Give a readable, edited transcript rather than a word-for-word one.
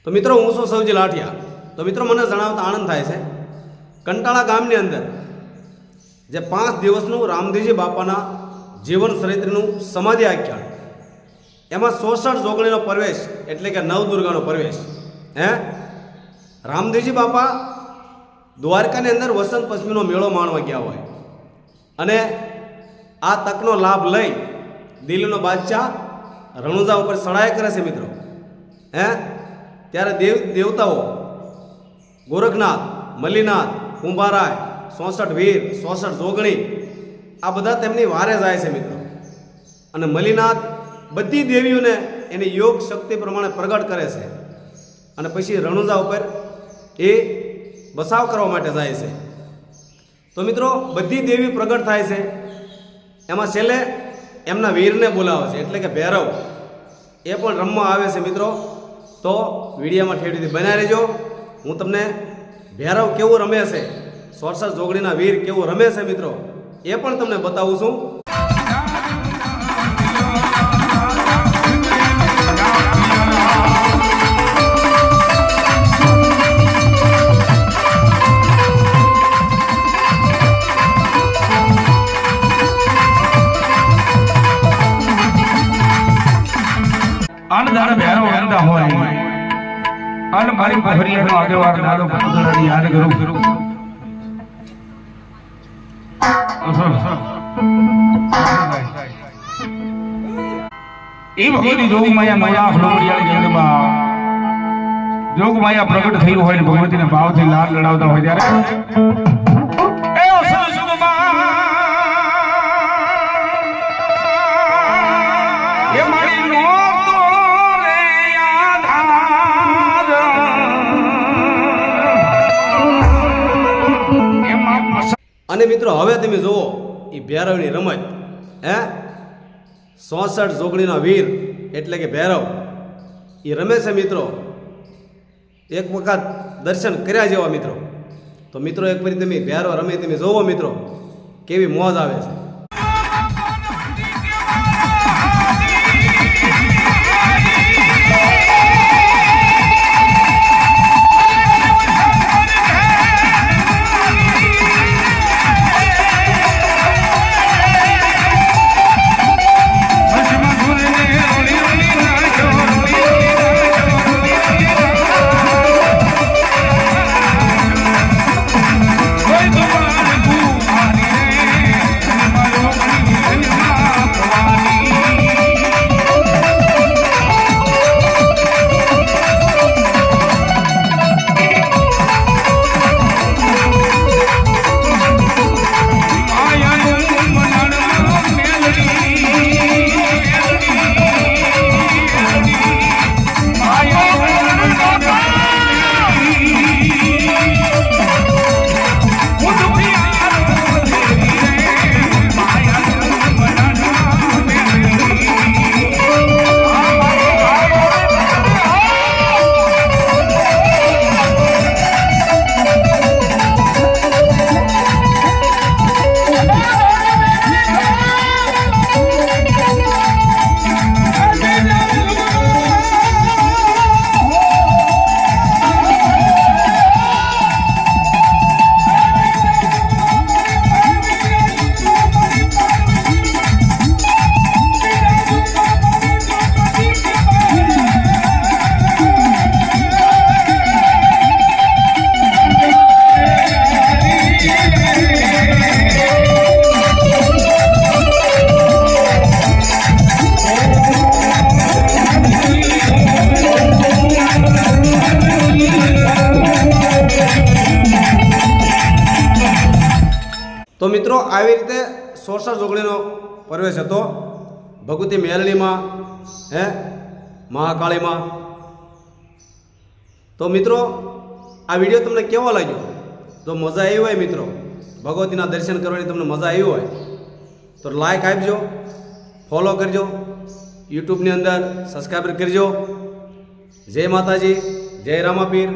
તો મિત્રો હું છું સૌજી લાઠિયા। તો મિત્રો મને જણાવતા આનંદ થાય છે કંટાળા ગામની અંદર જે 5 દિવસનું રામદેવજી બાપાના જીવન ચરિત્રનું સમાધિ આખ્યાન, એમાં 66 જોગણીનો પ્રવેશ એટલે કે નવદુર્ગાનો પ્રવેશ રામદેવજી બાપા દ્વારકાની અંદર વસંત પંચમીનો મેળો માણવા ગયા હોય અને આ તકનો લાભ લઈ દિલ્હીનો બાદશાહ રણુજા ઉપર ચડાઈ કરે છે મિત્રો। ત્યારે દેવતાઓ ગોરખનાથ, મલ્લીનાથ, કુંભારાય, 66 વીર, 66 જોગણી આ બધા તેમની વારે જાય છે મિત્રો। અને મલ્લીનાથ બધી દેવીઓને એની યોગ શક્તિ પ્રમાણે પ્રગટ કરે છે અને પછી રણુજા ઉપર એ બસાવ કરવા માટે જાય છે। તો મિત્રો બધી દેવી પ્રગટ થાય છે, એમાં છેલ્લે એમના વીરને બોલાવે છે એટલે કે ભૈરવ, એ પણ રમવા આવે છે મિત્રો। તો વિડીયોમાં ઠેડીથી બનાવી રહેજો, હું તમને ભૈરવ કેવું રમે છે, 66 જોગણીના વીર કેવું રમે છે મિત્રો એ પણ તમને બતાવું છું। અનદાન ભેરો વંદા હોય અન મારી ભરિયાનો આગેવાન દાડો પંદરાની યાદ કરું એ ભગવતી જોગ માયા ફલોડિયાની જંગમાં જોગ માયા પ્રગટ થયું હોય ને ભગવતીના ભાવથી લાલ લડાવતા હોય ત્યારે અને મિત્રો હવે તમે જુઓ એ ભૈરવની રમત 66 જોગણીના વીર એટલે કે ભૈરવ એ રમે છે મિત્રો। એક વખત દર્શન કર્યા જેવા મિત્રો। તો મિત્રો એક ફરી તમે ભૈરવ રમે તમે જોવો મિત્રો કેવી મોજ આવે છે। તો મિત્રો આવી રીતે 66 જોગણીનો પ્રવેશ હતો ભગવતી મેલડીમાં મહાકાળીમાં। તો મિત્રો આ વિડીયો તમને કેવો લાગ્યો? જો મજા આવી હોય મિત્રો, ભગવતીના દર્શન કરવાની તમને મજા આવી હોય તો લાઈક આપજો, ફોલો કરજો, યુટ્યુબની અંદર સબસ્ક્રાઈબર કરજો। જય માતાજી, જય રામાપીર।